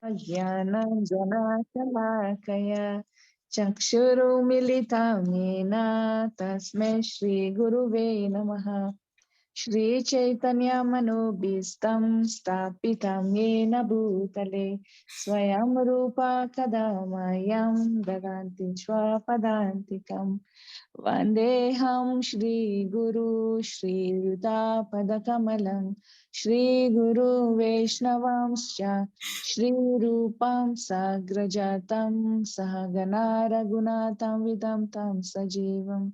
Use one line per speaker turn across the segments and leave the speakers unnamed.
ज्ञानञ्जनशलाकया चक्षुरुमिलितं येन तस्मै श्रीगुरुवे नमः। श्रीचैतन्यमनोभीष्टं स्थापितं येन भूतले स्वयं रूपा कदा मह्यं ददाति स्वपदान्तिकम्। वन्देऽहं श्रीगुरु श्रीयुतापदकमलं श्रीगुरु वैष्णवांश्च श्रीरूपं साग्रजातं सहगना रघुनाथं विदं तं सजीवम्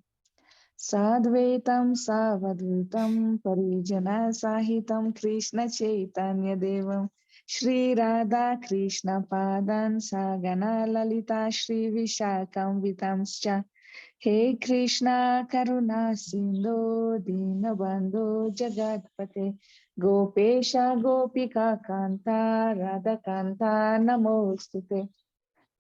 साद्वैतं सावधूतं परिजनसहितं कृष्णचैतन्यदेवं श्रीराधाकृष्णपादान् सहगना ललिता श्रीविशाखं वितंश्च हे कृष्णा करुणा सिन्धो दीनबन्धो जगत्पते गोपेश गोपिका कान्ता राधाकान्ता नमोऽस्तुते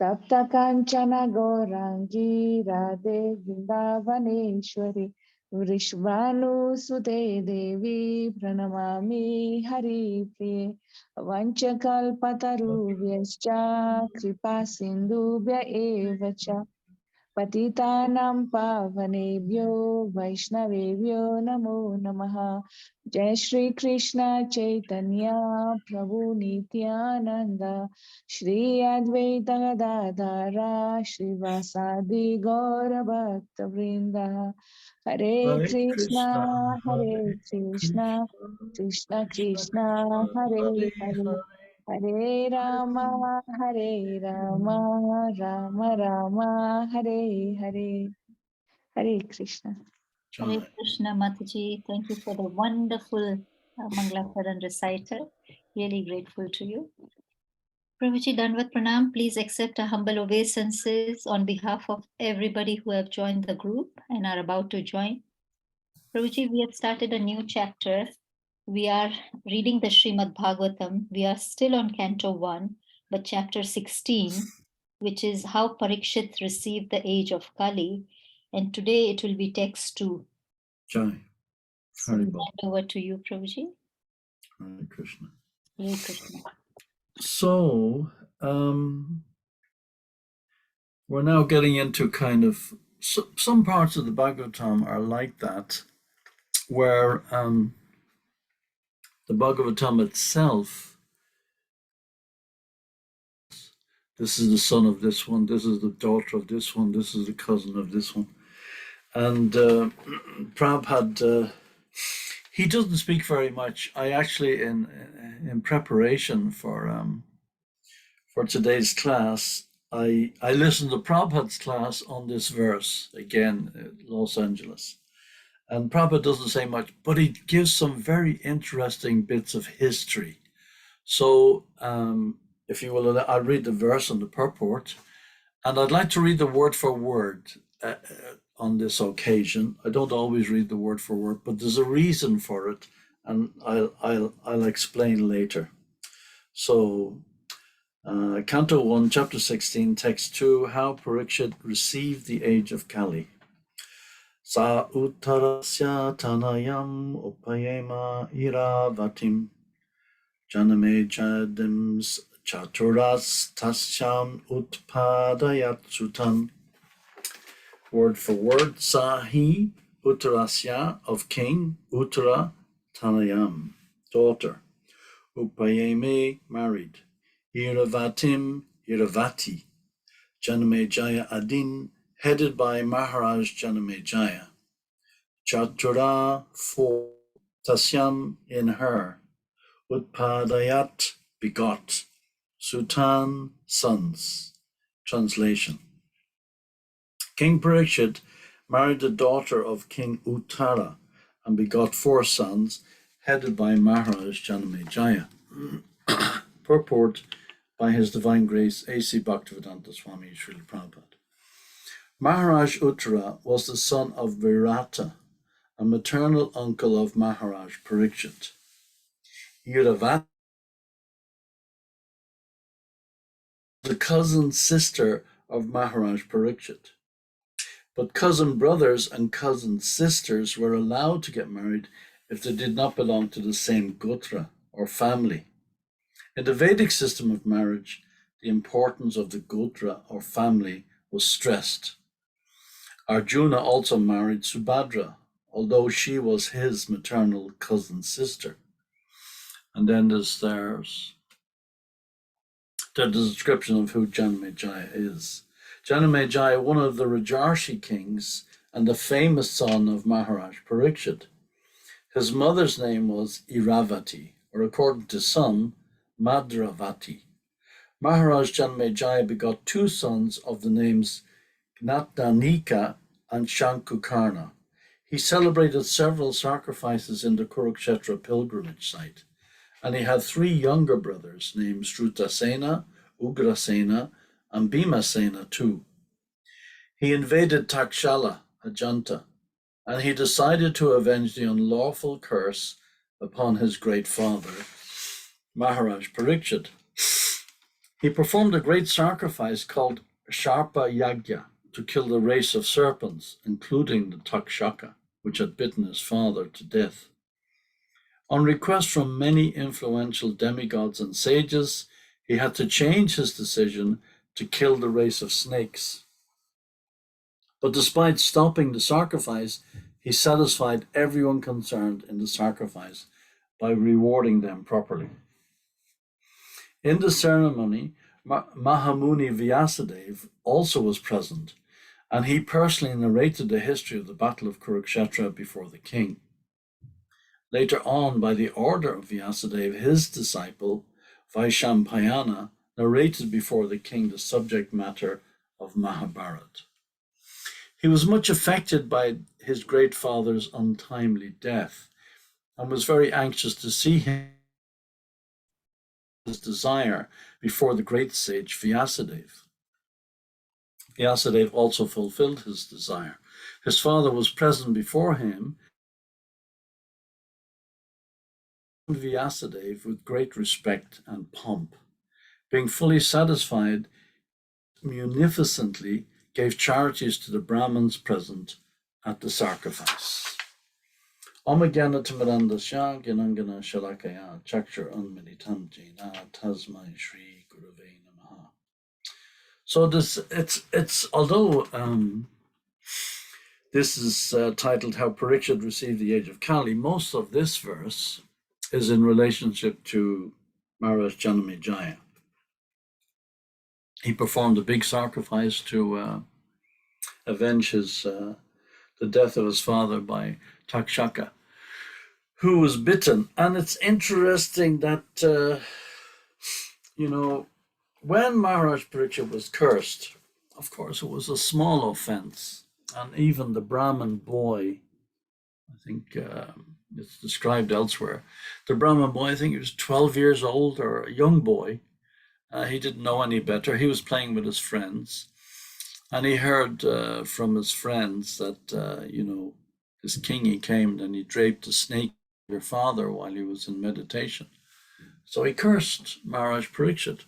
तप्त काञ्चन गौराङ्गी राधे वृन्दावनेश्वरि वृषभानुसुते देवी प्रणमामि हरिप्रिये वञ्चकल्पतरुभ्यश्च कृपा सिन्धुभ्य एव च पतितानां पावनेभ्यो वैष्णवेभ्यो नमो नमः। जय श्री कृष्ण चैतन्य प्रभु नित्यानंद श्री अद्वैत गदाधर श्रीवासादि गौर भक्त वृंद हरे
Hare
Krishna
Krishna,
Hare
Hare
Krishna
Krishna,
Krishna
Krishna
Krishna
Krishna,
Hare
Hare
Hare
Hare,
Hare Ram Hare Ram Ram Ram Hare Hare Hare Krishna.
Hare
Jai.
Krishna Mataji, thank you for the wonderful Mangalacharan recital. Really grateful to you. Prabhuji Danvat Pranam, please accept our humble obeisances on behalf of everybody who have joined the group and are about to join. Prabhuji, we have started a new chapter. We are reading the Srimad Bhagavatam. We are still on Canto 1, but chapter 16, which is how Parikshit received the age of Kali. And today it will be text 2.
Jai.
So we
Haribol.
hand over to you, Prabhuji.
Hare Krishna.
Hare Krishna.
So, we're now getting into kind of some parts of the Bhagavatam are like that, where the Bhagavatam itself, this is the son of this one, this is the daughter of this one, this is the cousin of this one. And Prabhupada, he doesn't speak very much. I actually, in preparation for today's class, I listened to Prabhupada's class on this verse again, Los Angeles. And Prabhupada doesn't say much, but he gives some very interesting bits of history. So, if you will, I'll read the verse and the purport, and I'd like to read the word for word on this occasion. I don't always read the word for word, but there's a reason for it, and I'll explain later. So, Canto 1, Chapter 16, Text 2, How Parikshit Received the Age of Kali. Sa uttarasya tanayam upayema iravatim janame jadims chaturas tasyam utpadayat sutan. Word for word, Sahi Uttarasya of King Uttara Tanayam, daughter. Upayeme, married. Iravatim, Iravati. Janamejaya Adin, headed by Maharaj Janamejaya. Chatura, four. Tasyam, in her. Utpadayat, begot. Sutan, sons. Translation. King Parikshit married the daughter of King Uttara and begot 4 sons, headed by Maharaj Janamejaya. Purport by His Divine Grace A.C. Bhaktivedanta Swami Srila Prabhupada. Maharaj Uttara was the son of Virata, a maternal uncle of Maharaj Parikshit. Iravati, the cousin sister of Maharaj Parikshit. But cousin brothers and cousin sisters were allowed to get married if they did not belong to the same gotra or family. In the Vedic system of marriage, the importance of the Gotra or family was stressed. Arjuna also married Subhadra, although she was his maternal cousin's sister. And then there's the description of who Janamejaya is. Janamejaya, one of the Rajarshi kings and the famous son of Maharaj Parikshit. His mother's name was Iravati, or according to some, Madravati. Maharaj Janamejaya begot two sons of the names Gnatdanika and Shankukarna. He celebrated several sacrifices in the Kurukshetra pilgrimage site, and he had three younger brothers named Srutasena, Ugrasena, and Bhimasena too. He invaded Takshala, Ajanta, and he decided to avenge the unlawful curse upon his great father, Maharaj Parikshit. He performed a great sacrifice called Sharpa Yagya to kill the race of serpents, including the Takshaka, which had bitten his father to death. On request from many influential demigods and sages, he had to change his decision to kill the race of snakes. But despite stopping the sacrifice, he satisfied everyone concerned in the sacrifice by rewarding them properly. In the ceremony, Mahamuni Vyasadeva also was present, and he personally narrated the history of the Battle of Kurukshetra before the king. Later on, by the order of Vyasadeva, his disciple, Vaishampayana, narrated before the king the subject matter of Mahabharata. He was much affected by his great father's untimely death and was very anxious to see him, his desire before the great sage Vyasadeva. Vyasadeva also fulfilled his desire. His father was present before him, Vyasadeva with great respect and pomp. Being fully satisfied, munificently gave charities to the Brahmins present at the sacrifice. Omagana Tamarandasya Gyanangana Shalakaya Chakshar Unmilitam Jena Tasmai Shri Gurave Namaha. So it's although this is titled How Parikshit Received the Age of Kali, most of this verse is in relationship to Maharaj Janamejaya. He performed a big sacrifice to avenge the death of his father by Takshaka, who was bitten. And it's interesting that, when Maharaj Parikshit was cursed, of course, it was a small offense. And even the Brahmin boy, I think it's described elsewhere, the Brahmin boy, I think he was 12 years old or a young boy. He didn't know any better. He was playing with his friends. And he heard from his friends that, this king, he came and he draped a snake on your father while he was in meditation. So he cursed Maharaj Parikshit.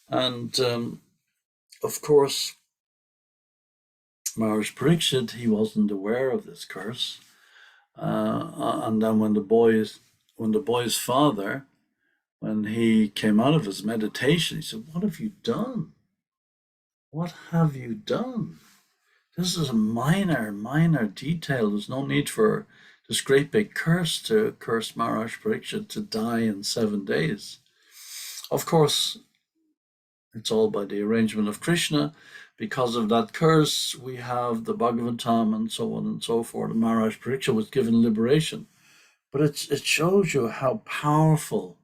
And of course, Maharaj Parikshit, he wasn't aware of this curse. And then when the boy's father, when he came out of his meditation, he said, "What have you done? What have you done? This is a minor detail. There's no need for this great big curse to curse Maharaj Parikshit to die in 7 days." Of course, it's all by the arrangement of Krishna. Because of that curse, we have the Bhagavatam and so on and so forth. And Maharaj Parikshit was given liberation. But it shows you how powerful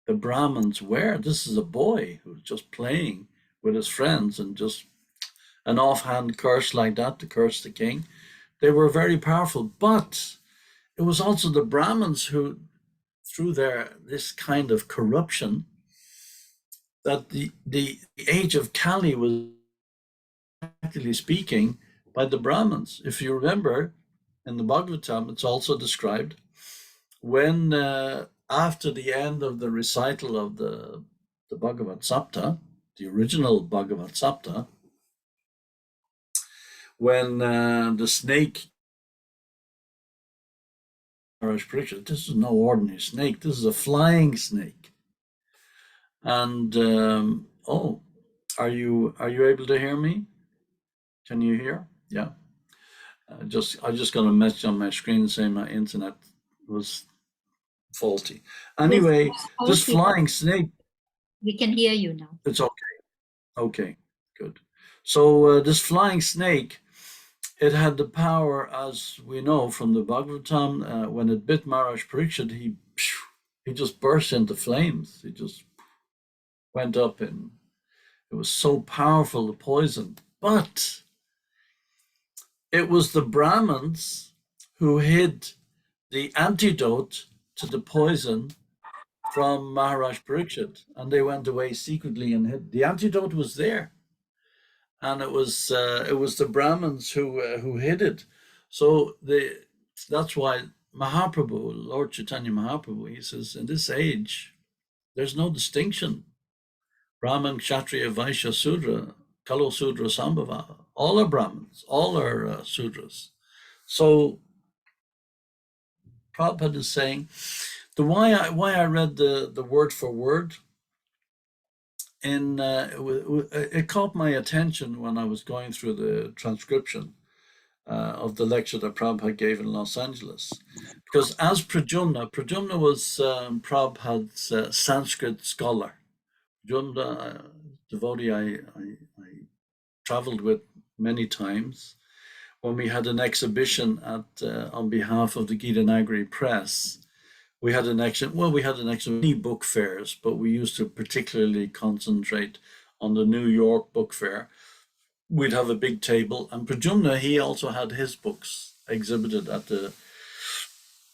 the Brahmins were. This is a boy who was just playing with his friends, and just an offhand curse like that to curse the king. They were very powerful. But it was also the Brahmins who, through this kind of corruption, that the age of Kali was, practically speaking, by the Brahmins. If you remember, in the Bhagavatam, it's also described when after the end of the recital of the Bhagavad Sapta, the original Bhagavad Sapta, when the snake, Maharaj Parikshit, this is no ordinary snake, this is a flying snake. And oh, are you able to hear me? Can you hear? Yeah. I just got a message on my screen saying my internet was faulty.
Yes,
Anyway, this
okay, but
flying snake.
we can hear you now.
It's okay. Okay, good. So this flying snake, it had the power, as we know from the Bhagavatam, when it bit Maharaj Parikshit, he just burst into flames. He just went up, and it was so powerful, the poison. But it was the Brahmins who hid the antidote to the poison from Maharaj Parikshit, and they went away secretly and hid. The antidote was there, and it was the Brahmins who hid it. So that's why Mahaprabhu, Lord Chaitanya Mahaprabhu, he says, in this age, there's no distinction. Brahman, Kshatriya, Vaishya, Sudra, Kalo Sudra, Sambhava, all are Brahmins, all are Sudras. So Prabhupada is saying, the why I read the word for word, and it caught my attention when I was going through the transcription of the lecture that Prabhupada gave in Los Angeles. Because as Pradyumna was Prabhupada's Sanskrit scholar. Pradyumna, devotee I traveled with many times. When we had an exhibition on behalf of the Gita Nagari Press, we had an exhibition, many book fairs, but we used to particularly concentrate on the New York Book Fair. We'd have a big table, and Pradyumna, he also had his books exhibited at the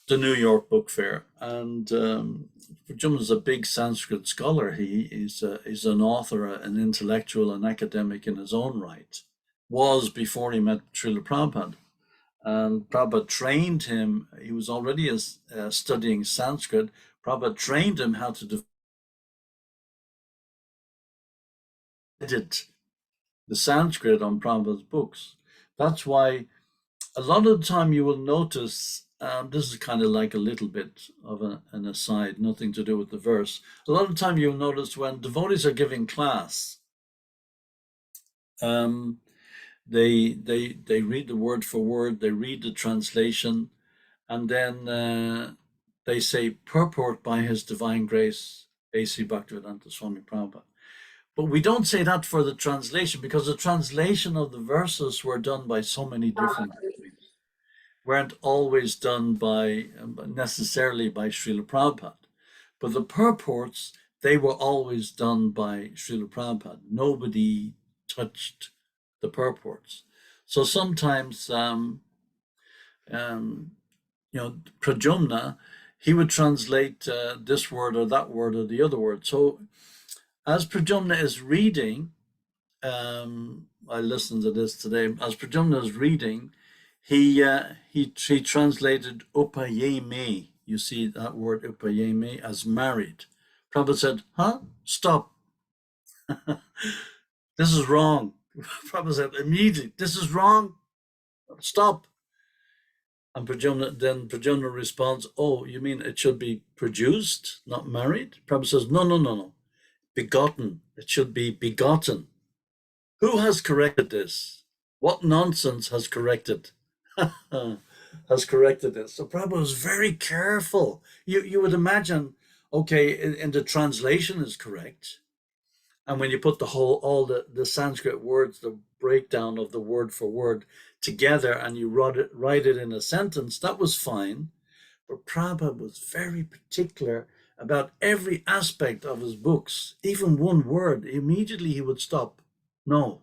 New York Book Fair. And Pradyumna is a big Sanskrit scholar. He's an author, an intellectual, an academic in his own right. Was before he met Srila Prabhupada. And Prabhupada trained him. He was already studying Sanskrit. Prabhupada trained him how to edit the Sanskrit on Prabhupada's books. That's why a lot of the time you will notice, this is kind of like a little bit of an aside, nothing to do with the verse. A lot of the time you'll notice when devotees are giving class, they read the word for word, they read the translation, and then they say, purport by His Divine Grace, A.C. Bhaktivedanta Swami Prabhupada. But we don't say that for the translation, because the translation of the verses were done by so many different devotees, weren't always done by necessarily by Srila Prabhupada. But the purports, they were always done by Srila Prabhupada. Nobody touched the purports. So sometimes, Pradyumna, he would translate this word or that word or the other word. So as Pradyumna is reading, I listened to this today. As Pradyumna is reading, he translated upayeme. You see that word upayeme as married. Prabhupada said, "Huh? Stop! This is wrong." Prabhupada said immediately, "This is wrong. Stop." And Pradyumna responds, "Oh, you mean it should be produced, not married?" Prabhupada says, No. Begotten. It should be begotten. Who has corrected this? What nonsense has corrected this? So Prabhupada was very careful. You would imagine, okay, in the translation is correct. And when you put all the Sanskrit words, the breakdown of the word for word together, and you write it in a sentence, that was fine. But Prabhupada was very particular about every aspect of his books. Even one word, immediately he would stop. No,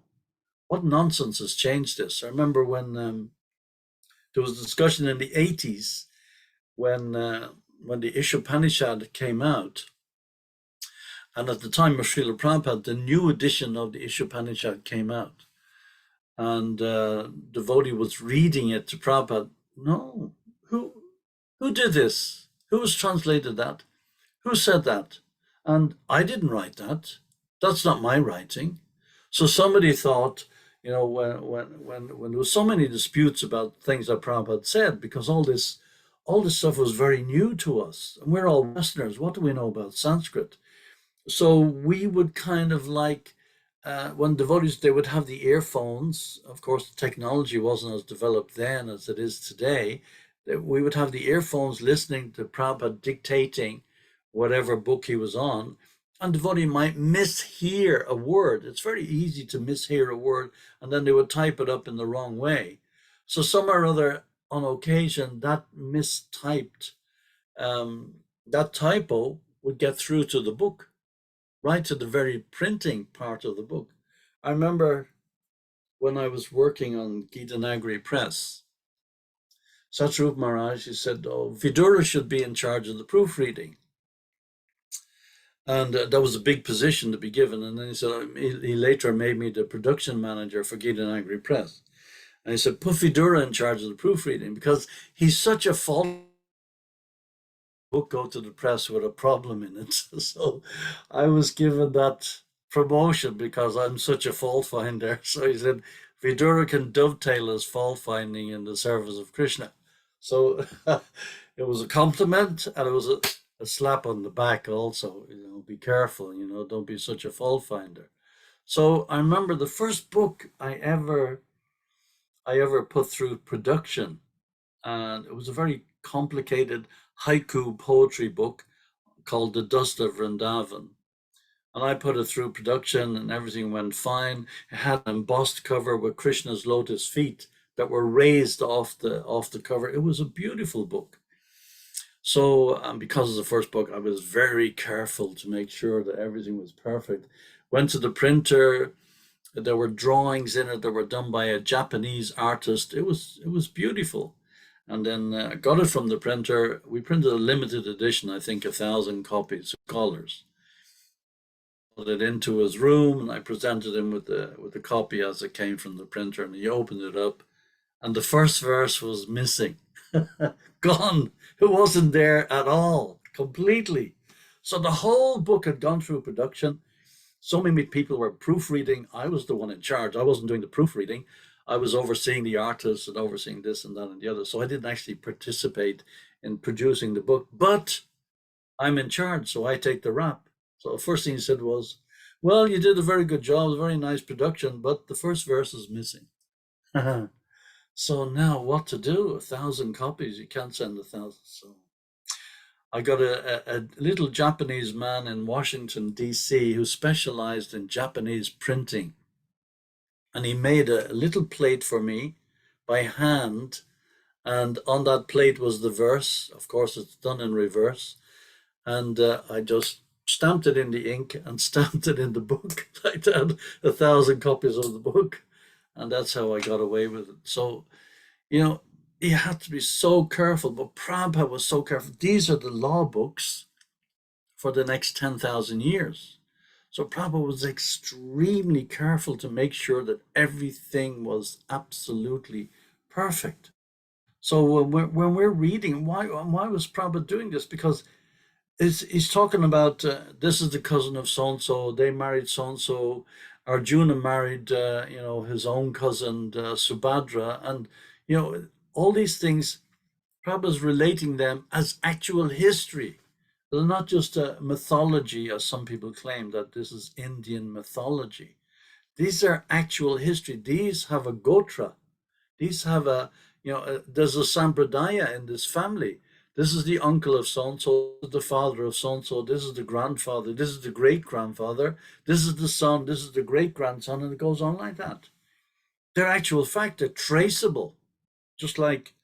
what nonsense has changed this? I remember when there was discussion in the 80s when the Ishopanishad came out. And at the time of Srila Prabhupada, the new edition of the Ishopanishad came out. And devotee was reading it to Prabhupada. No, who did this? Who has translated that? Who said that? And I didn't write that. That's not my writing. So somebody thought, when there was so many disputes about things that Prabhupada said, because all this stuff was very new to us, and we're all Westerners. What do we know about Sanskrit? so we would kind of like, when devotees, they would have the earphones. Of course, the technology wasn't as developed then as it is today. We would have the earphones listening to Prabhupada dictating whatever book he was on, and devotee might mishear a word. It's very easy to mishear a word, and then they would type it up in the wrong way. So some or other, on occasion, that mistyped, that typo would get through to the book, right to the very printing part of the book. I remember when I was working on Gita Nagari Press, Satrup Maharaj, he said, "Oh, Vidura should be in charge of the proofreading." And that was a big position to be given. And then he said, he later made me the production manager for Gita Nagari Press. And he said, put Vidura in charge of the proofreading because he's such a fault book go to the press with a problem in it. So I was given that promotion because I'm such a fault finder. So he said, Vidura can dovetail his fault finding in the service of Krishna. So it was a compliment, and it was a slap on the back also. Be careful, don't be such a fault finder. So I remember the first book I ever put through production, and it was a very complicated haiku poetry book called The Dust of Vrindavan. And I put it through production and everything went fine. It had an embossed cover with Krishna's lotus feet that were raised off the cover. It was a beautiful book. So because of the first book, I was very careful to make sure that everything was perfect. Went to the printer. There were drawings in it that were done by a Japanese artist. It was beautiful. And then got it from the printer. We printed a limited edition, I think 1,000 copies of colors. Put it into his room, and I presented him with the copy as it came from the printer, and he opened it up, and the first verse was missing, gone. It wasn't there at all, completely. So the whole book had gone through production. So many people were proofreading. I was the one in charge. I wasn't doing the proofreading. I was overseeing the artists and overseeing this and that and the other. So I didn't actually participate in producing the book, but I'm in charge, so I take the rap. So the first thing he said was, well, you did a very good job, it was a very nice production, but the first verse is missing. So now what to do? 1,000 copies, you can't send 1,000. So I got a little Japanese man in Washington, D.C., who specialized in Japanese printing. And he made a little plate for me by hand. And on that plate was the verse. Of course, it's done in reverse. And I just stamped it in the ink and stamped it in the book. I had 1,000 copies of the book. And that's how I got away with it. So, you had to be so careful. But Prabhupada was so careful. These are the law books for the next 10,000 years. So Prabhupada was extremely careful to make sure that everything was absolutely perfect. So when we're reading, why was Prabhupada doing this? Because he's talking about this is the cousin of so and so. They married so and so. Arjuna married his own cousin Subhadra, and all these things. Prabhupada's relating them as actual history. They're not just a mythology, as some people claim that this is Indian mythology. These are actual history. These have a gotra. These have there's a sampradaya in this family. This is the uncle of so-and-so, the father of so-and-so, this is the grandfather, this is the great-grandfather, this is the son, this is the great-grandson, and it goes on like that. They're actual fact, they're traceable. Just like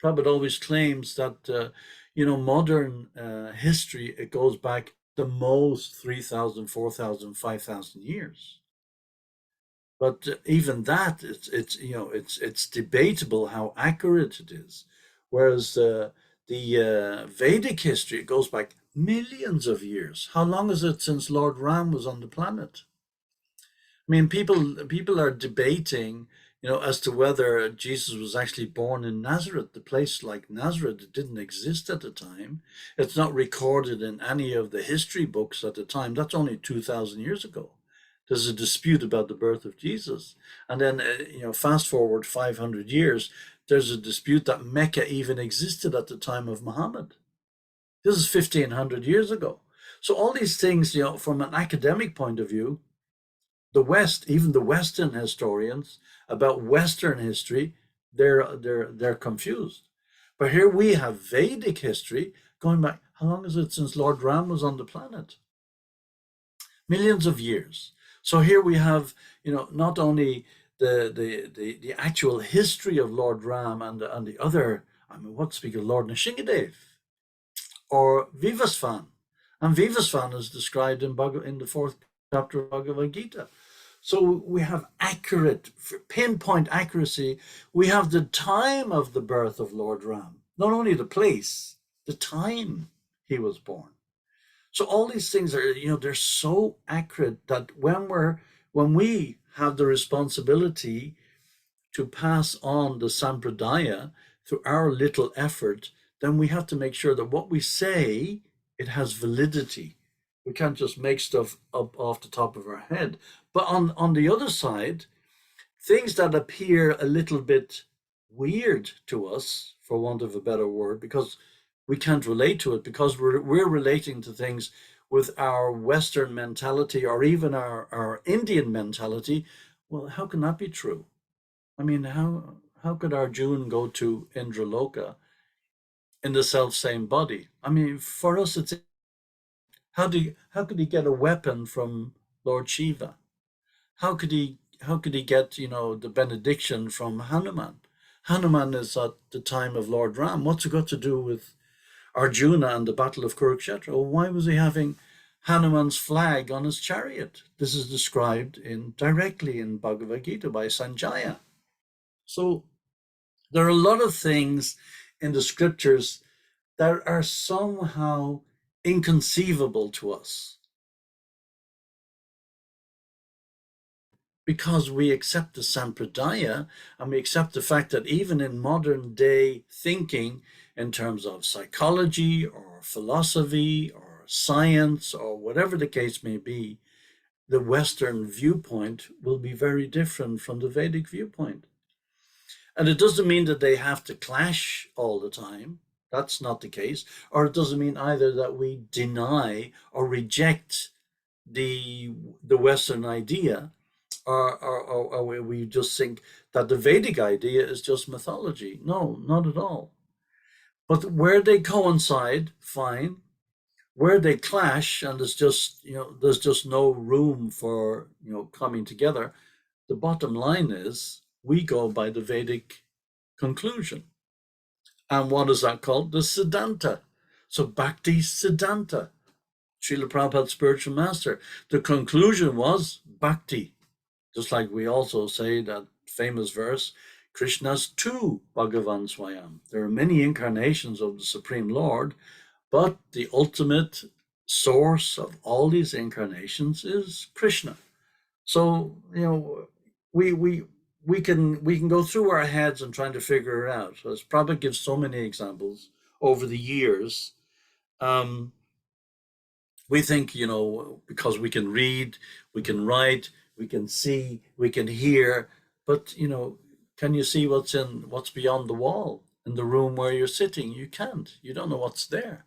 Prabhupada always claims that, modern history, it goes back the most 3,000, 4,000, 5,000 years. But even that, it's debatable how accurate it is. Whereas the Vedic history, it goes back millions of years. How long is it since Lord Ram was on the planet? I mean, people are debating, as to whether Jesus was actually born in Nazareth. The place like Nazareth didn't exist at the time. It's not recorded in any of the history books at the time. That's only 2,000 years ago. There's a dispute about the birth of Jesus. And then, fast forward 500 years, there's a dispute that Mecca even existed at the time of Muhammad. This is 1,500 years ago. So all these things, from an academic point of view, the West, even the Western historians about Western history, they're confused. But here we have Vedic history going back. How long is it since Lord Ram was on the planet? Millions of years. So here we have, not only the actual history of Lord Ram and the other, what speak of Lord Nrsingadev or Vivasvan. And Vivasvan is described in the fourth chapter of Bhagavad Gita. So we have accurate, pinpoint accuracy. We have the time of the birth of Lord Ram, not only the place, the time he was born. So all these things are, they're so accurate that when we have the responsibility to pass on the sampradaya through our little effort, then we have to make sure that what we say, it has validity. We can't just make stuff up off the top of our head. But on the other side, things that appear a little bit weird to us, for want of a better word, because we can't relate to it, because we're relating to things with our Western mentality or even our Indian mentality. Well, how can that be true? I mean, how could Arjun go to Indraloka in the self same body? I mean, for us, it's how could he get a weapon from Lord Shiva? How could he get the benediction from Hanuman? Hanuman is at the time of Lord Ram. What's it got to do with Arjuna and the Battle of Kurukshetra? Or why was he having Hanuman's flag on his chariot? This is described directly in Bhagavad Gita by Sanjaya. So there are a lot of things in the scriptures that are somehow inconceivable to us, because we accept the sampradaya and we accept the fact that even in modern day thinking, in terms of psychology or philosophy or science or whatever the case may be, the Western viewpoint will be very different from the Vedic viewpoint. And it doesn't mean that they have to clash all the time. That's not the case. Or it doesn't mean either that we deny or reject the Western idea, or we just think that the Vedic idea is just mythology. No, not at all. But where they coincide, fine. Where they clash, and there's just no room for coming together. The bottom line is we go by the Vedic conclusion. And what is that called? The Siddhanta. So Bhakti Siddhanta. Srila Prabhupada's spiritual master. The conclusion was Bhakti. Just like we also say that famous verse, Krishna's tu Bhagavan Swayam. There are many incarnations of the Supreme Lord, but the ultimate source of all these incarnations is Krishna. So, we can go through our heads and trying to figure it out. So it's probably gives so many examples over the years. We think, because we can read, we can write, we can see, we can hear, but can you see what's beyond the wall in the room where you're sitting? You can't. You don't know what's there.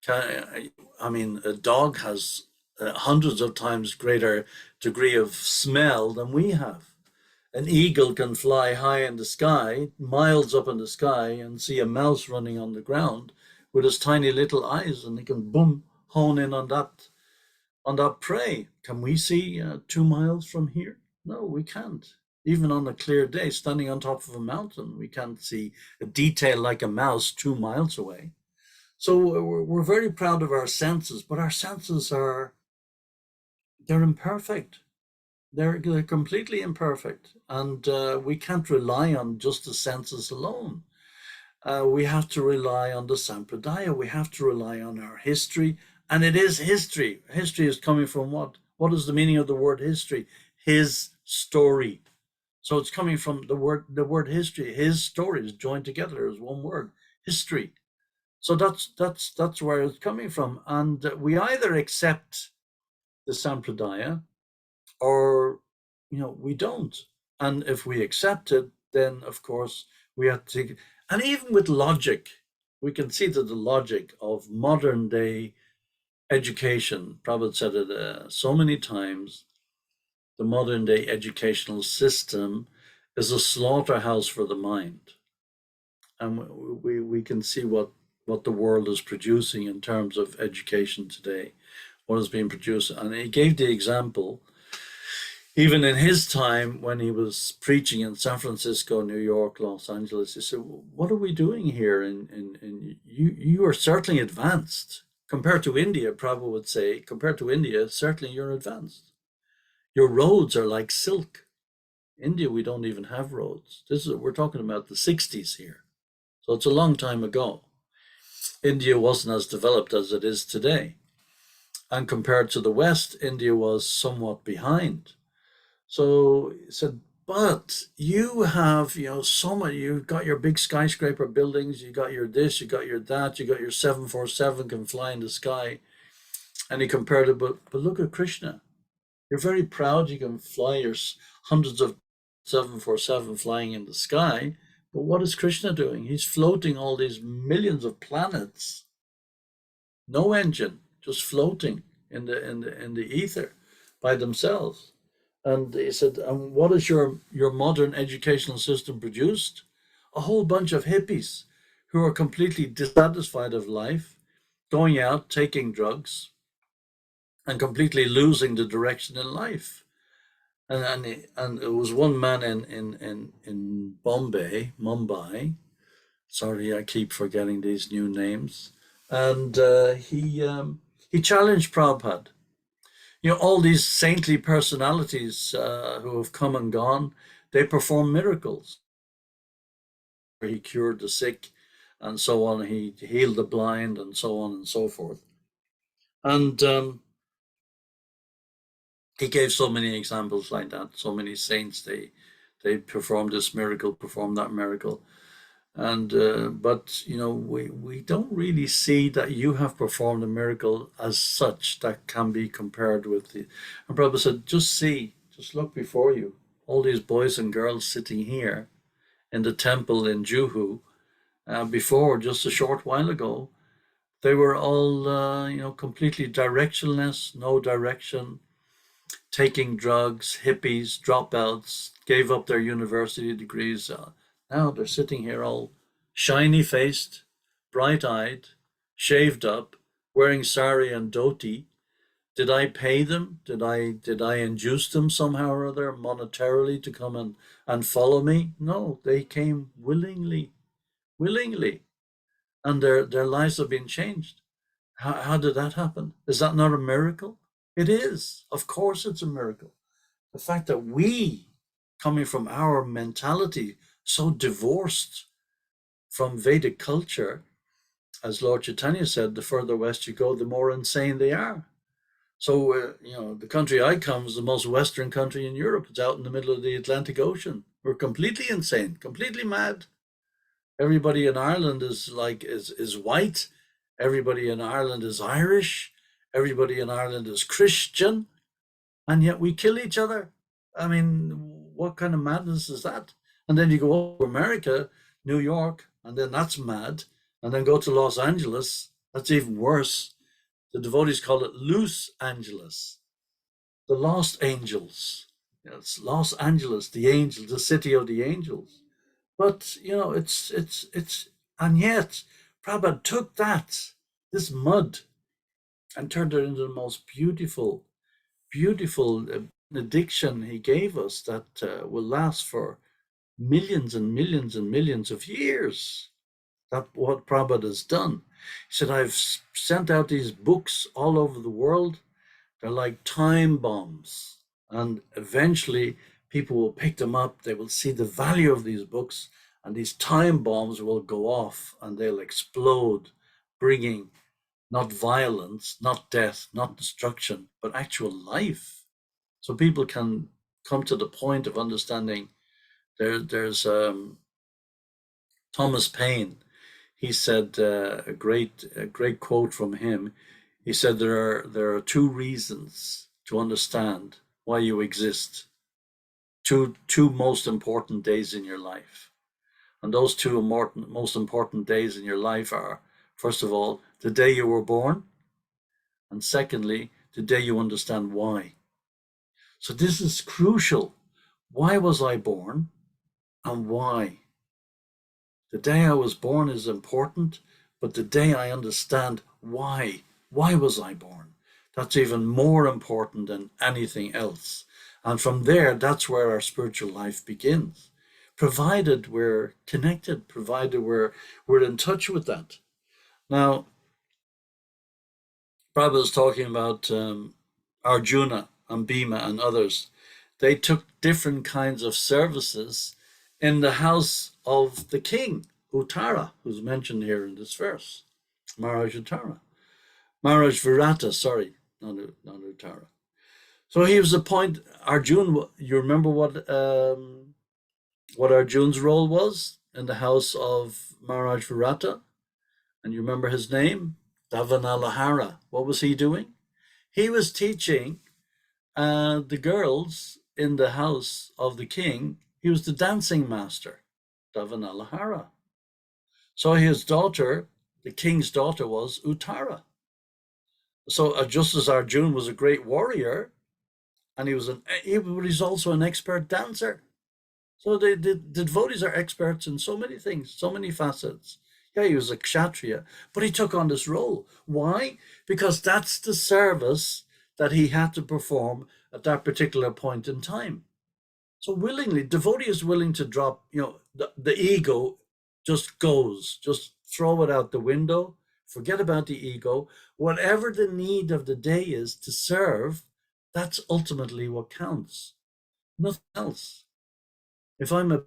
A dog has hundreds of times greater degree of smell than we have. An eagle can fly high in the sky, miles up in the sky, and see a mouse running on the ground with his tiny little eyes, and he can boom, hone in on that prey. Can we see 2 miles from here? No, we can't. Even on a clear day, standing on top of a mountain, we can't see a detail like a mouse 2 miles away. So we're very proud of our senses, but our senses they're imperfect. They're completely imperfect, and we can't rely on just the senses alone. We have to rely on the sampradaya. We have to rely on our history, and it is history. History is coming from what? What is the meaning of the word history? His story. So it's coming from the word history. His story is joined together as one word, history. So that's where it's coming from, and we either accept the sampradaya or we don't. And if we accept it, then of course we have to. And even with logic, we can see that the logic of modern day education, Prabhupada said it so many times, the modern day educational system is a slaughterhouse for the mind. And we can see what the world is producing in terms of education today, what is being produced. And he gave the example, even in his time when he was preaching in San Francisco, New York, Los Angeles, he said, what are we doing here? And you are certainly advanced. Compared to India, Prabhupada would say, compared to India, certainly you're advanced. Your roads are like silk. India, we don't even have roads. We're talking about the 60s here. So it's a long time ago. India wasn't as developed as it is today. And compared to the West, India was somewhat behind. So he said, but you have, so many, you've got your big skyscraper buildings, you got your this, you got your that, you got your 747 can fly in the sky. And he compared it, but look at Krishna. You're very proud you can fly your hundreds of 747 flying in the sky. But what is Krishna doing? He's floating all these millions of planets, no engine, just floating in the ether by themselves. And he said, and what has your modern educational system produced? A whole bunch of hippies who are completely dissatisfied of life, going out, taking drugs, and completely losing the direction in life. And it was one man in Mumbai. Sorry, I keep forgetting these new names. And he challenged Prabhupada. All these saintly personalities who have come and gone, they perform miracles. He cured the sick, and so on. He healed the blind, and so on and so forth. And he gave so many examples like that. So many saints, they performed this miracle, performed that miracle. And but we don't really see that you have performed a miracle as such that can be compared with the. And Prabhupada said, just look before you, all these boys and girls sitting here in the temple in Juhu. Before, just a short while ago, they were all completely directionless, no direction, taking drugs, hippies, dropouts, gave up their university degrees. Now they're sitting here all shiny faced, bright eyed, shaved up, wearing sari and dhoti. Did I pay them? Did I induce them somehow or other monetarily to come and follow me? No, they came willingly, and their lives have been changed. How did that happen? Is that not a miracle? It is. Of course, it's a miracle. The fact that we, coming from our mentality, so divorced from Vedic culture, as Lord Chaitanya said, the further west you go, the more insane they are. So, the country I come is the most western country in Europe. It's out in the middle of the Atlantic Ocean. We're completely insane, completely mad. Everybody in Ireland is white. Everybody in Ireland is Irish. Everybody in Ireland is Christian. And yet we kill each other. I mean, what kind of madness is that? And then you go to America, New York, and then that's mad. And then go to Los Angeles, that's even worse. The devotees call it Loose Angeles, the Lost Angels. It's Los Angeles, the angels, the city of the angels. But it's and yet Prabhupada took this mud, and turned it into the most beautiful benediction he gave us that will last for millions and millions and millions of years. That's what Prabhupada has done. He said, I've sent out these books all over the world. They're like time bombs. And eventually people will pick them up. They will see the value of these books, and these time bombs will go off and they'll explode, bringing not violence, not death, not destruction, but actual life. So people can come to the point of understanding. There's Thomas Paine. He said a great quote from him. He said there are two reasons to understand why you exist. Two most important days in your life, and those two most important days in your life are, first of all, the day you were born, And secondly, the day you understand why. So this is crucial. Why was I born and why? The day I was born is important, but the day I understand why was I born? That's even more important than anything else. And from there, that's where our spiritual life begins. Provided we're connected, provided we're in touch with that. Now, Prabhupada is talking about Arjuna and Bhima and others. They took different kinds of services in the house of the king, Uttara, who's mentioned here in this verse. Maharaj Uttara. Maharaj Virata, sorry, not Uttara. So he was appointed, Arjun, you remember what Arjun's role was in the house of Maharaj Virata? And you remember his name? Davanalahara. What was he doing? He was teaching the girls in the house of the king. He was the dancing master, Davanalahara. So his daughter, the king's daughter, was Uttara. So just as Arjun was a great warrior, and he's also an expert dancer. So the devotees are experts in so many things, so many facets. Yeah, he was a kshatriya, but he took on this role. Why? Because that's the service that he had to perform at that particular point in time. So willingly, devotee is willing to drop, the ego just goes, just throw it out the window, forget about the ego. Whatever the need of the day is to serve, that's ultimately what counts, nothing else. If I'm a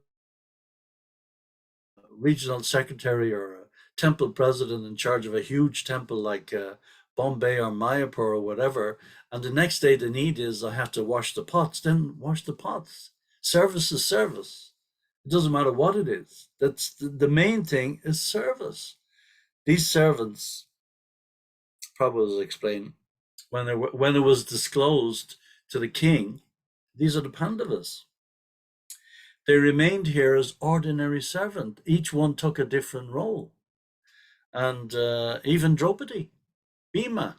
regional secretary or a temple president in charge of a huge temple like Bombay or Mayapur or whatever, and the next day the need is I have to wash the pots, then wash the pots. Service is service. It doesn't matter what it is. That's the main thing is service. These servants, Prabhupada was explaining, when it was disclosed to the king, these are the Pandavas. They remained here as ordinary servant. Each one took a different role. And even Draupadi, Bhima,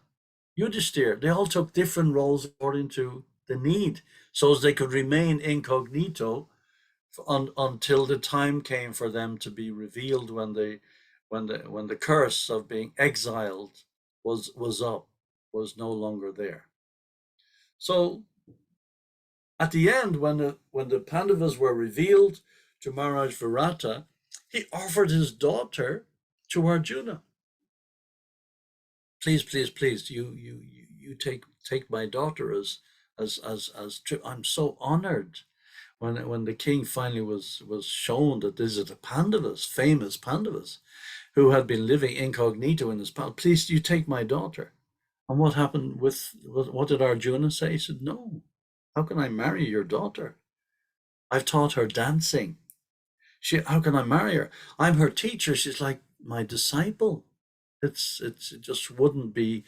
Yudhishthir, they all took different roles according to the need, so as they could remain incognito until the time came for them to be revealed when the curse of being exiled was up, was no longer there. So at the end, when the Pandavas were revealed to Maharaj Virata, he offered his daughter to Arjuna. Please, you take my daughter as I'm so honored. When the king finally was shown that these are the Pandavas, famous Pandavas, who had been living incognito in his palace, please, you take my daughter. And what happened what did Arjuna say? He said, no, how can I marry your daughter? I've taught her dancing. How can I marry her? I'm her teacher. She's like my disciple. It just wouldn't be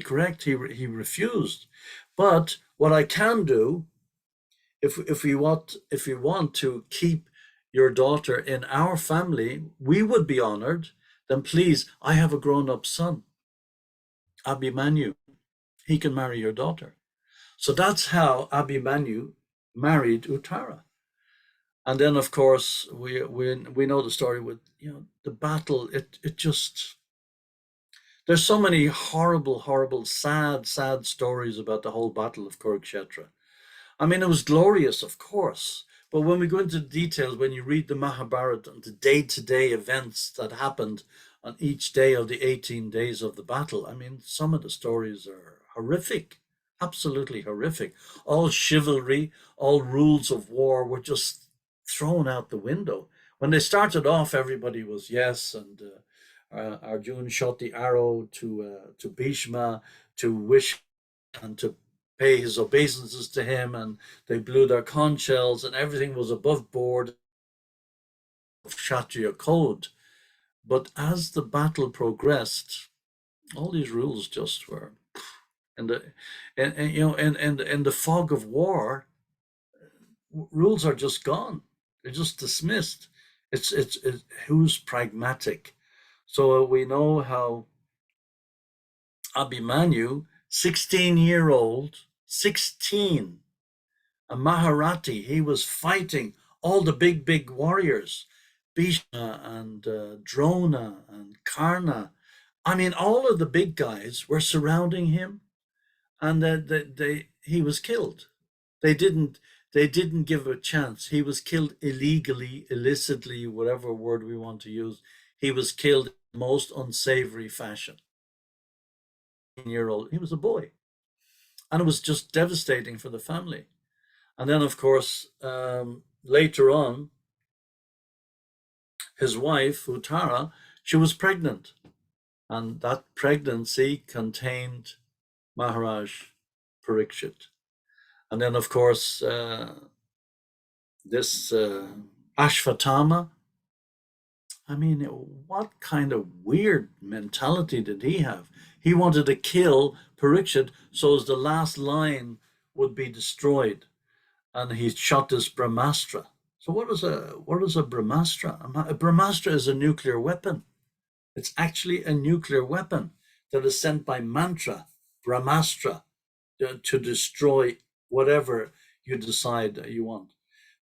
correct. He refused. But what I can do, if we want to keep your daughter in our family, we would be honored. Then please, I have a grown-up son, Abhimanyu. He can marry your daughter. So that's how Abhimanyu married Uttara. And then, of course, we know the story with the battle. It just, there's so many horrible, sad stories about the whole battle of Kurukshetra. I mean, it was glorious, of course, but when we go into details, when you read the Mahabharata and the day-to-day events that happened on each day of the 18 days of the battle, I mean, some of the stories are horrific, absolutely horrific. All chivalry, all rules of war were just thrown out the window. When they started off, everybody was yes, and Arjun shot the arrow to Bhishma to wish and to pay his obeisances to him, and they blew their conch shells, and everything was above board of Kshatriya code. But as the battle progressed, all these rules just were in the fog of war. Rules are just gone. They're just dismissed. It's who's pragmatic. So we know how Abhimanyu, 16-year-old, 16, a Maharati. He was fighting all the big warriors, Bhishma and Drona and Karna. I mean, all of the big guys were surrounding him, and he was killed. They didn't give a chance. He was killed illegally, illicitly, whatever word we want to use. He was killed in the most unsavory fashion. Year old, he was a boy, and it was just devastating for the family. And then, of course, later on, his wife Uttara, she was pregnant, and that pregnancy contained Maharaj Parikshit. And then, of course, this Ashvatthama, I mean, what kind of weird mentality did he have? He wanted to kill Parikshit so as the last line would be destroyed, and he shot this Brahmastra. So what is a Brahmastra? A Brahmastra is a nuclear weapon. It's actually a nuclear weapon that is sent by mantra, Brahmastra, to destroy whatever you decide you want.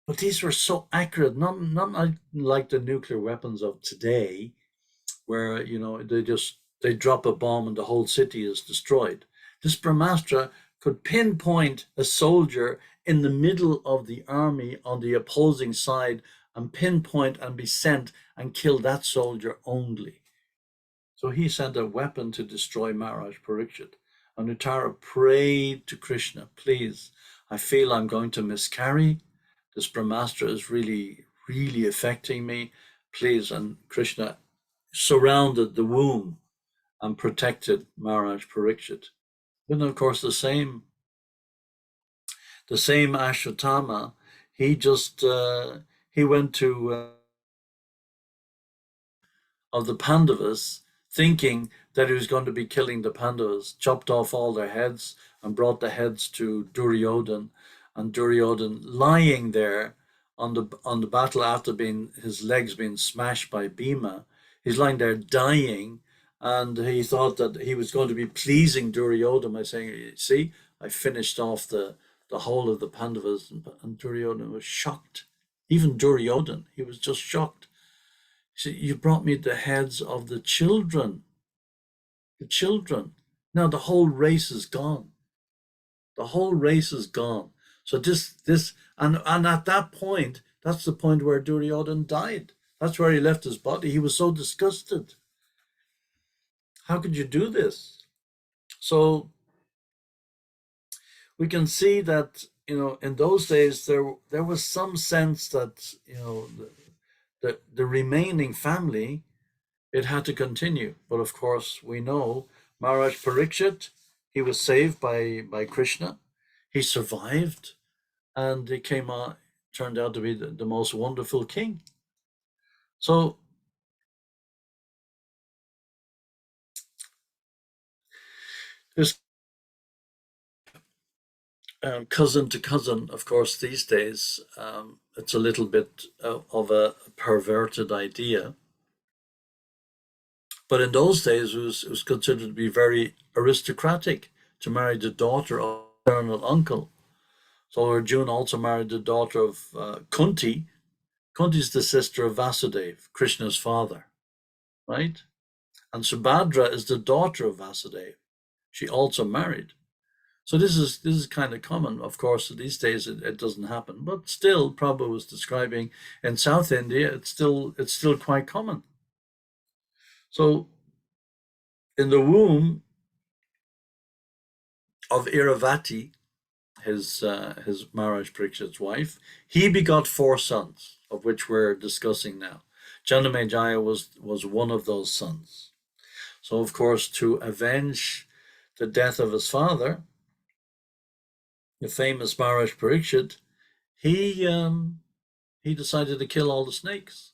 But these were so accurate, not like the nuclear weapons of today, where they drop a bomb and the whole city is destroyed. This Brahmastra could pinpoint a soldier in the middle of the army on the opposing side and pinpoint and be sent and kill that soldier only. So he sent a weapon to destroy Maharaj Parikshit. And Uttara prayed to Krishna, please, I feel I'm going to miscarry. This Brahmastra is really affecting me. Please. And Krishna surrounded the womb and protected Maharaj Parikshit. Then, of course, the same Ashvatthama, he went to of the Pandavas, thinking that he was going to be killing the Pandavas, chopped off all their heads and brought the heads to Duryodhan, and Duryodhan lying there on the battle after his legs being smashed by Bhima. He's lying there dying, and he thought that he was going to be pleasing Duryodhan by saying, see, I finished off the whole of the Pandavas, and Duryodhan was shocked. Even Duryodhan, he was just shocked. He said, you brought me the heads of the children. The children. Now the whole race is gone. The whole race is gone. So and at that point, that's the point where Duryodhan died. That's where he left his body. He was so disgusted. How could you do this? So we can see that, in those days there was some sense that, the remaining family, it had to continue. But of course, we know Maharaj Parikshit, he was saved by Krishna. He survived, and he turned out to be the most wonderful king. So this cousin to cousin, of course, these days, it's a little bit of a perverted idea. But in those days, it was considered to be very aristocratic to marry the daughter of an paternal uncle. So Arjuna also married the daughter of Kunti. Kunti is the sister of Vasudeva, Krishna's father, right? And Subhadra is the daughter of Vasudeva. She also married. So this is kind of common. Of course, these days it doesn't happen, but still, Prabhupada was describing in South India, it's still quite common. So in the womb of Iravati, his Maharaj Parikshit's wife, he begot 4 sons, of which we're discussing now. Janamejaya was one of those sons. So of course, to avenge the death of his father, the famous Maharaj Parikshit, he decided to kill all the snakes.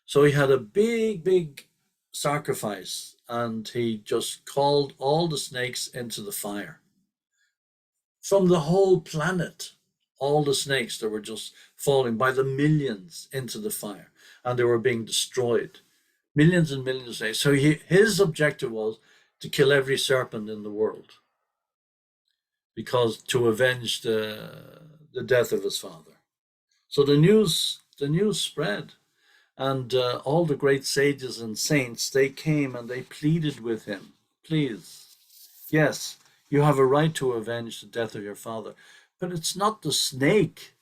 So he had a big sacrifice, and he just called all the snakes into the fire. From the whole planet, all the snakes that were just falling by the millions into the fire, and they were being destroyed. Millions and millions of snakes. So his objective was, to kill every serpent in the world, because to avenge the death of his father. So the news spread, and all the great sages and saints, they came and they pleaded with him, please, yes, you have a right to avenge the death of your father, but it's not the snake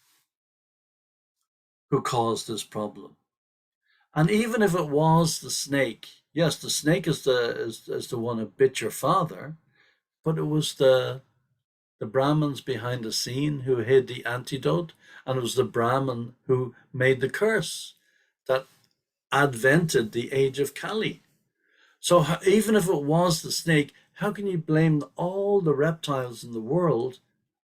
who caused this problem. And even if it was the snake, yes, the snake is the one who bit your father, but it was the Brahmins behind the scene who hid the antidote, and it was the Brahmin who made the curse that advented the age of Kali. So even if it was the snake, how can you blame all the reptiles in the world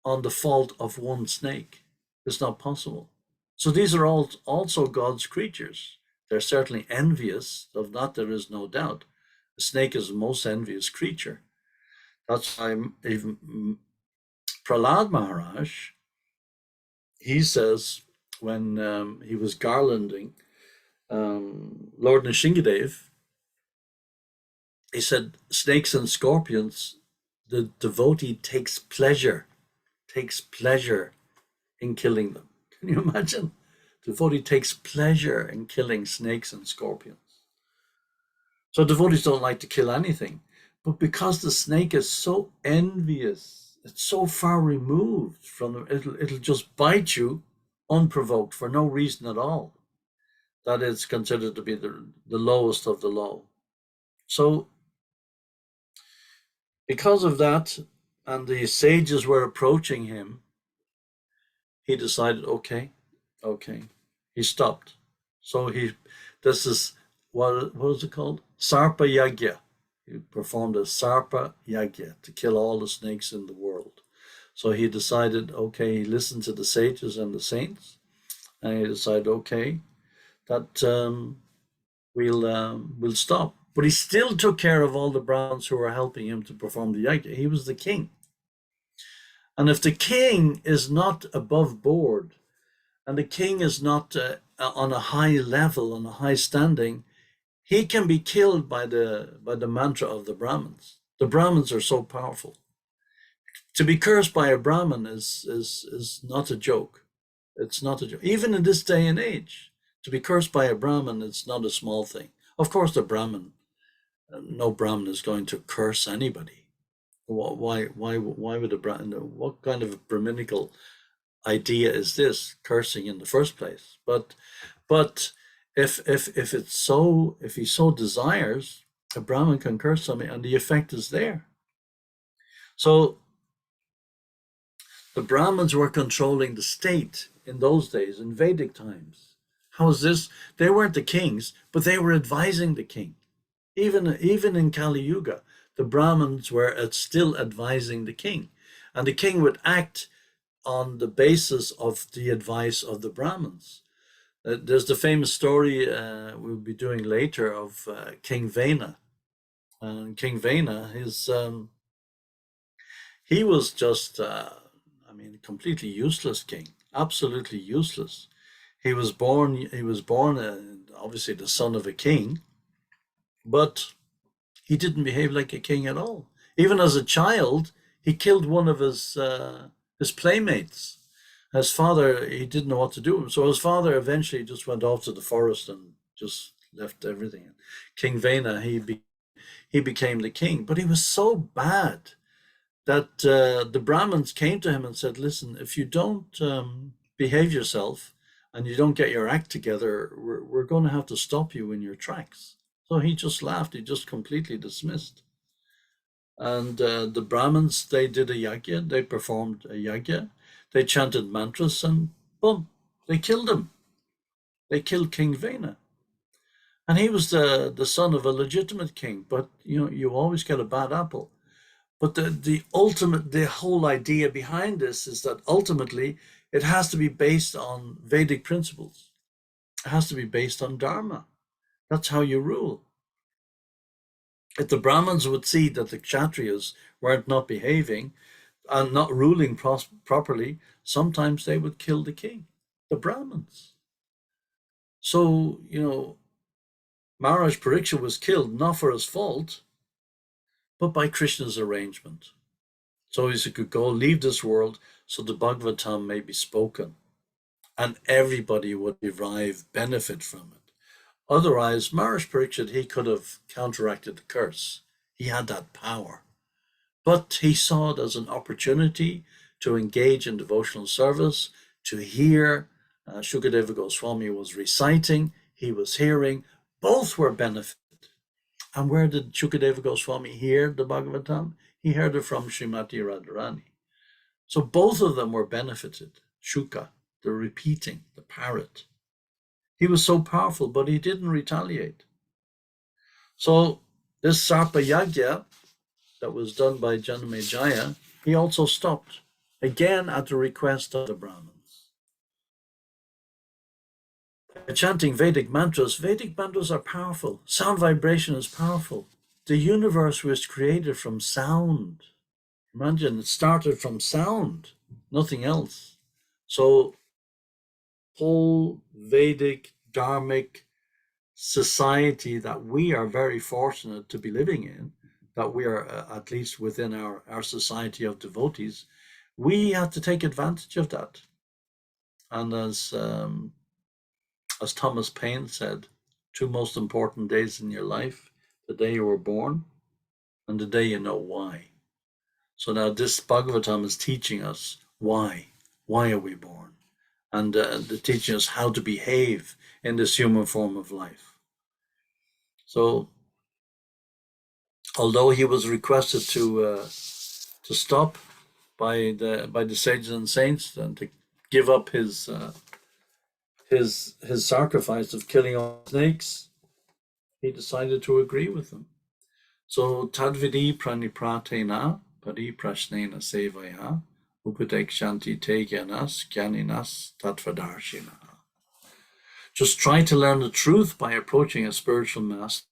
on the fault of one snake? It's not possible. So these are all also God's creatures. They're certainly envious. Of that there is no doubt. The snake is the most envious creature. That's why even Prahlad Maharaj, he says, when he was garlanding Lord Nrsingadev, he said, snakes and scorpions, the devotee takes pleasure in killing them. Can you imagine? The devotee takes pleasure in killing snakes and scorpions. So devotees don't like to kill anything, but because the snake is so envious, it's so far removed from them, it'll just bite you unprovoked for no reason at all, that it's considered to be the lowest of the low. So because of that, and the sages were approaching him, he decided, okay. He stopped. So this is, what is it called? Sarpa Yagya. He performed a Sarpa Yagya to kill all the snakes in the world. So he decided, okay, he listened to the sages and the saints, and he decided, okay, that we'll stop. But he still took care of all the Brahmins who were helping him to perform the Yagya. He was the king. And if the king is not above board, and the king is not on a high level, on a high standing, he can be killed by the mantra of the Brahmins. The Brahmins are so powerful. To be cursed by a Brahmin is not a joke. It's not a joke. Even in this day and age, to be cursed by a Brahmin, it's not a small thing. Of course, the Brahmin, no Brahmin is going to curse anybody. Why would a Brahmin? What kind of Brahminical idea is this, cursing in the first place? But if he so desires, a Brahmin can curse somebody, and the effect is there. So the Brahmins were controlling the state in those days, in Vedic times. How is this? They weren't the kings, but they were advising the king. Even in Kali Yuga, the Brahmins were still advising the king, and the king would act on the basis of the advice of the Brahmins. There's the famous story we'll be doing later of King Vena. And King Vena, he was just, completely useless king, absolutely useless. He was born obviously the son of a king, but he didn't behave like a king at all. Even as a child, he killed one of his playmates. His father, he didn't know what to do. So his father eventually just went off to the forest and just left everything. King Vena, he became the king, but he was so bad that the Brahmins came to him and said, listen, if you don't behave yourself and you don't get your act together, we're going to have to stop you in your tracks. So he just laughed. He just completely dismissed. And the Brahmins, they did a yagya. They performed a yagya. They chanted mantras, and boom, they killed him. They killed King Vena. And he was the son of a legitimate king. But, you always get a bad apple. But the whole idea behind this is that ultimately it has to be based on Vedic principles. It has to be based on Dharma. That's how you rule. If the Brahmins would see that the Kshatriyas weren't not behaving and not ruling properly, sometimes they would kill the king, the Brahmins. So, Maharaj Pariksha was killed not for his fault, but by Krishna's arrangement. So he could go leave this world so the Bhagavatam may be spoken and everybody would derive benefit from it. Otherwise, Maharaj Pariksit, he could have counteracted the curse. He had that power. But he saw it as an opportunity to engage in devotional service, to hear. Shukadeva Goswami was reciting, he was hearing, both were benefited. And where did Shukadeva Goswami hear the Bhagavatam? He heard it from Srimati Radharani. So both of them were benefited. Shuka, the repeating, the parrot. He was so powerful, but he didn't retaliate. So this Sarpa Yagya that was done by Janamejaya, he also stopped, again at the request of the Brahmins. By chanting Vedic mantras are powerful. Sound vibration is powerful. The universe was created from sound. Imagine, it started from sound, nothing else. So whole Vedic, Dharmic society that we are very fortunate to be living in, that we are at least within our society of devotees, we have to take advantage of that. And as Thomas Paine said, 2 most important days in your life, the day you were born and the day you know why. So now this Bhagavatam is teaching us why. Why are we born? And teaching us how to behave in this human form of life. So, although he was requested to stop by the sages and saints and to give up his sacrifice of killing all snakes, he decided to agree with them. So tadvidi pranipratena pariprashnena sevaya upadekshanti te gyanas gyaninas tattvadarshina. Just try to learn the truth by approaching a spiritual master.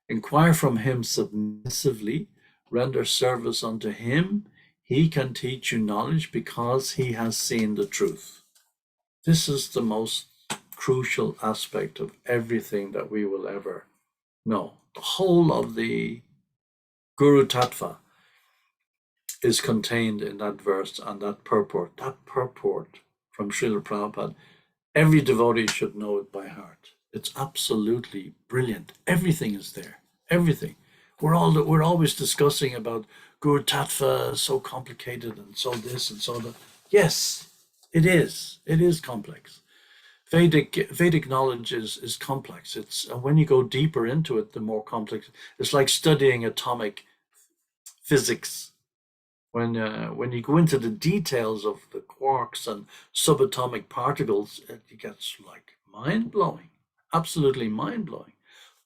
Inquire from him submissively, render service unto him. He can teach you knowledge because he has seen the truth. This is the most crucial aspect of everything that we will ever know. The whole of the Guru Tattva is contained in that verse and that purport. That purport from Srila Prabhupada, every devotee should know it by heart. It's absolutely brilliant. Everything is there. Everything. We're always discussing about Guru Tattva, so complicated and so this and so that. Yes, it is. It is complex. Vedic knowledge is complex. It's when you go deeper into it, the more complex. It's like studying atomic physics. When you go into the details of the quarks and subatomic particles, it gets like mind-blowing, absolutely mind-blowing.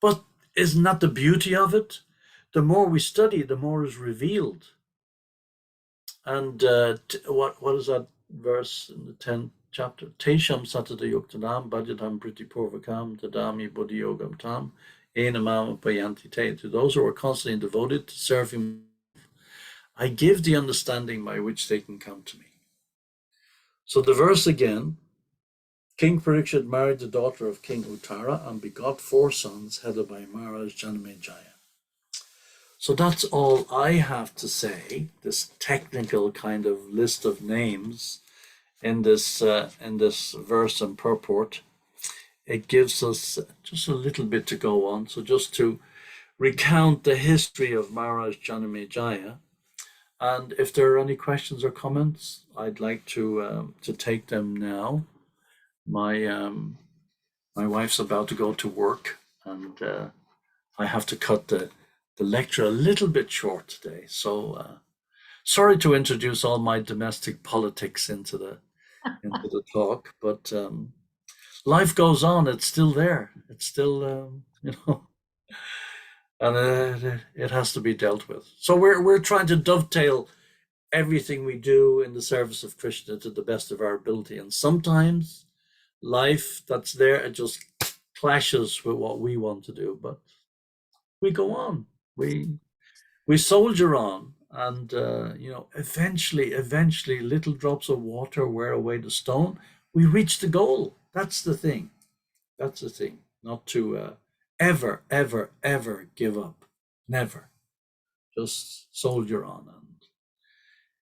But isn't that the beauty of it? The more we study, the more is revealed. And what is that verse in the 10th chapter? Tesham satata yuktadam bhajatam pritipurvakam tadami buddhi yogam tam enamama payanti te. To those who are constantly devoted to serve him, I give the understanding by which they can come to me. So the verse again, King Parikshit married the daughter of King Uttara and begot 4 sons headed by Maharaj Janamejaya. So that's all I have to say, this technical kind of list of names in this verse and purport. It gives us just a little bit to go on. So just to recount the history of Maharaj Janamejaya, and if there are any questions or comments, I'd like to take them now. My wife's about to go to work, and I have to cut the lecture a little bit short today. So sorry to introduce all my domestic politics into the talk, but life goes on. It's still there. It's still and it has to be dealt with. So we're trying to dovetail everything we do in the service of Krishna to the best of our ability. And sometimes life that's there, it just clashes with what we want to do, but we go on. We soldier on, and eventually little drops of water wear away the stone. We reach the goal. That's the thing. Not to ever give up. Never. Just soldier on, and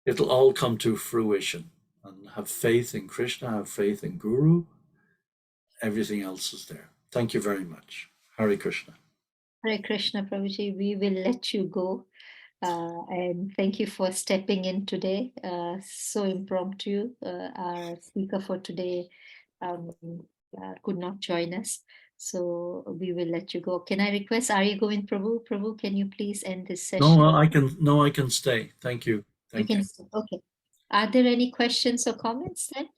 it'll all come to fruition. And have faith in Krishna, have faith in Guru. Everything else is there. Thank you very much. Hare Krishna.
Hare Krishna, Prabhuji. We will let you go. And thank you for stepping in today. So impromptu. Our speaker for today could not join us. So we will let you go. Can I request Ari Govind Prabhu? Prabhu, can you please end this session?
No, I can. No, I can stay. Thank you. Thank you.
Okay. Are there any questions or comments then?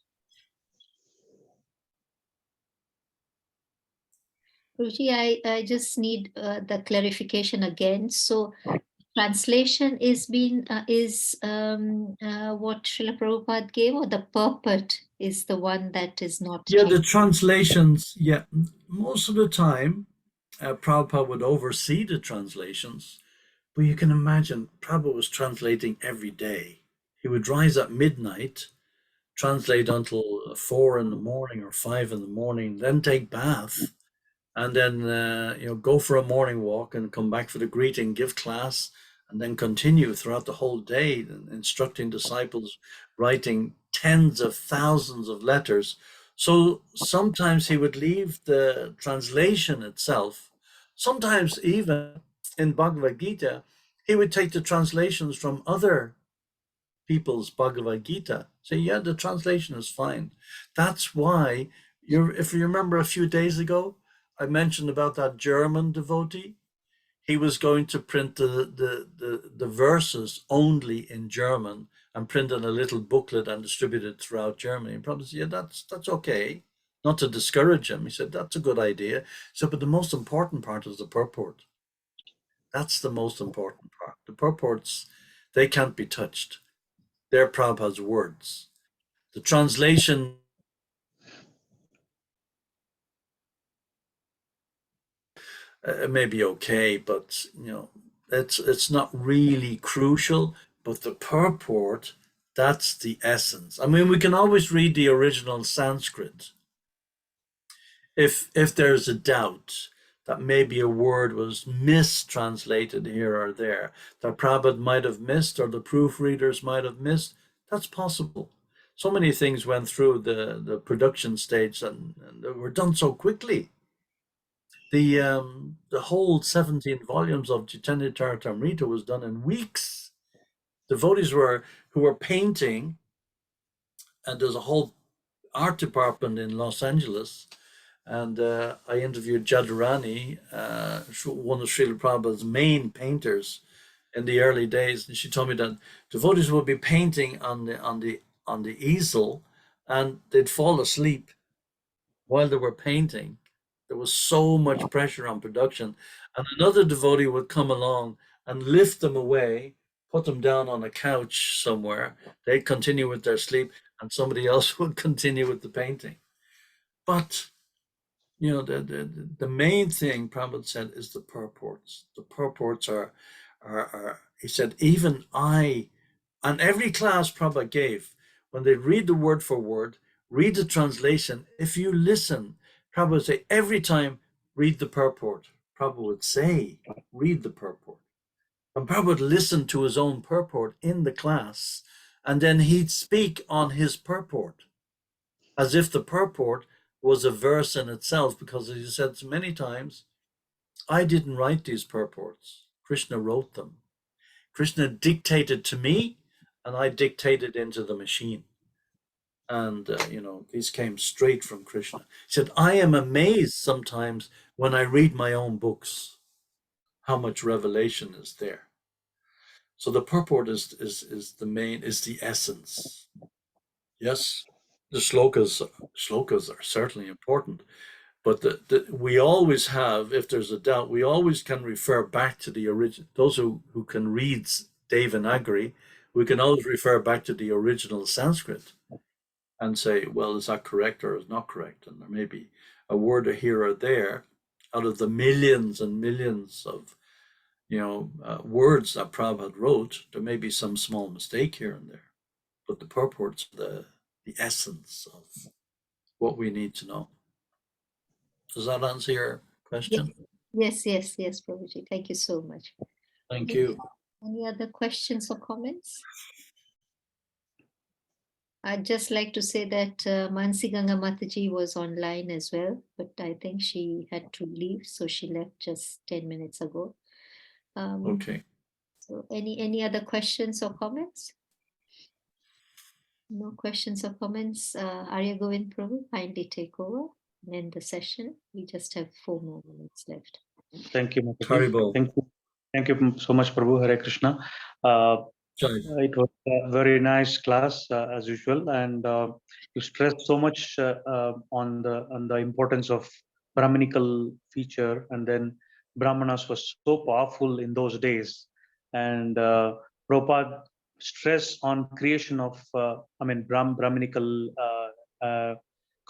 Prabhuji, I just need the clarification again. So translation is what Srila Prabhupada gave, or the purport is the one that is not
Yeah,
changed?
the translations. Yeah, most of the time, Prabhupada would oversee the translations, but you can imagine Prabhupada was translating every day. He would rise at midnight, translate until 4 in the morning or 5 in the morning, then take bath, and then go for a morning walk and come back for the greeting, give class, and then continue throughout the whole day, instructing disciples, writing tens of thousands of letters. So sometimes he would leave the translation itself. Sometimes even in Bhagavad Gita, he would take the translations from other people's Bhagavad Gita. Say, yeah, the translation is fine. That's why if you remember a few days ago, I mentioned about that German devotee. He was going to print the verses only in German and print in a little booklet and distribute it throughout Germany. And probably said, yeah, that's okay. Not to discourage him. He said, that's a good idea. So, but the most important part is the purport. That's the most important part. The purports, they can't be touched. They're Prabhupada's words. The translation may be okay, but it's not really crucial. But the purport, that's the essence. I mean, we can always read the original Sanskrit if there's a doubt that maybe a word was mistranslated here or there, that Prabhupada might have missed or the proofreaders might have missed. That's possible. So many things went through the production stage and they were done so quickly. The whole 17 volumes of Chaitanya Charitamrita was done in weeks. Devotees who were painting, and there's a whole art department in Los Angeles. And I interviewed Jadurani, one of Srila Prabhupada's main painters in the early days, and she told me that devotees would be painting on the easel, and they'd fall asleep while they were painting. There was so much pressure on production, and another devotee would come along and lift them away, put them down on a couch somewhere. They'd continue with their sleep, and somebody else would continue with the painting. But the main thing Prabhupada said is the purports. The purports are he said, even I, and every class Prabhupada gave, when they read the word for word, read the translation, if you listen, Prabhupada would say, every time, read the purport. Prabhupada would say, read the purport. And Prabhupada would listen to his own purport in the class, and then he'd speak on his purport, as if the purport was a verse in itself, because as he said so many times, I didn't write these purports. Krishna wrote them. Krishna dictated to me, and I dictated into the machine. And, these came straight from Krishna. He said, I am amazed sometimes when I read my own books, how much revelation is there. So the purport is the essence. Yes, the slokas are certainly important. But we always have, if there's a doubt, we always can refer back to the original. Those who can read Devanagari, we can always refer back to the original Sanskrit and say, well, is that correct or is not correct? And there may be a word here or there out of the millions and millions of words that Prabhupada wrote. There may be some small mistake here and there, but the purport's the essence of what we need to know. Does that answer your question?
Yes, Prabhuji. Thank you so much.
Thank you.
Any other questions or comments? I'd just like to say that Mansi Ganga Mataji was online as well, but I think she had to leave, so she left just 10 minutes ago.
Okay.
So any other questions or comments? No questions or comments. Arya Govind Prabhu, kindly take over and end the session. We just have 4 more minutes left.
Thank you, Mataji.
Haribol.
Thank you so much, Prabhu. Hare Krishna.
Jai.
It was a very nice class as usual, and you stressed so much on the importance of Brahminical feature, and then Brahmanas was so powerful in those days, and Prabhupada stress on creation of Brahminical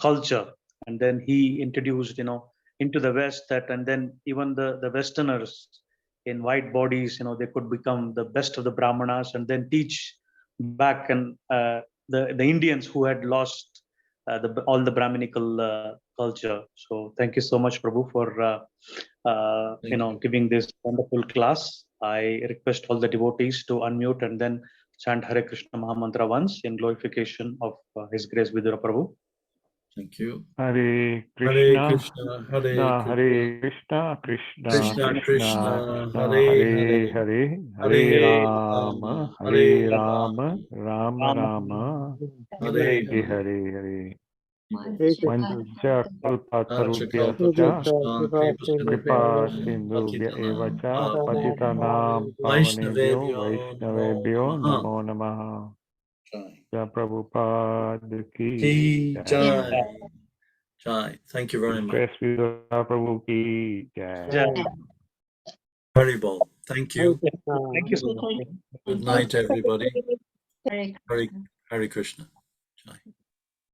culture, and then he introduced into the West that, and then even the Westerners in white bodies, they could become the best of the Brahmanas and then teach back, and the Indians who had lost all the Brahminical culture. So thank you so much, Prabhu, for giving this wonderful class. I request all the devotees to unmute and then chant Hare Krishna Mahamantra once in glorification of His Grace Vidura Prabhu.
Thank you.
Hare
Hare
Krishna,
Krishna, Hare
Krishna,
Krishna,
Krishna Krishna,
Krishna,
Krishna,
Hare
Hare
Hare,
Hare, Hare
Hare
Rama,
Rama,
Hare
Hare
Rama,
Rama,
Rama Rama,
Hare
Hare
Hare.
Hare Hare.
Mancha
Vancha kalpatarubhyascha,
Achakalpatarushyan
Kripa
Kripasindhubhyo
Sindhubhya
Patitanam
Evacha,
Pavanebhyo
Patitanam Pavanebhyo
Vaishnavebhyo Namo
Vaishnavebhyo
Namaha.
Namo Namaha.
Jai.
Jai Prabhupada
Ki
ki jai.
Jai. Jai. Thank you very much.
Express Vidura Prabhu ki jai.
Haribol. Thank you.
Thank you so much.
Good night, everybody.
Hare
Hare Krishna. Jai.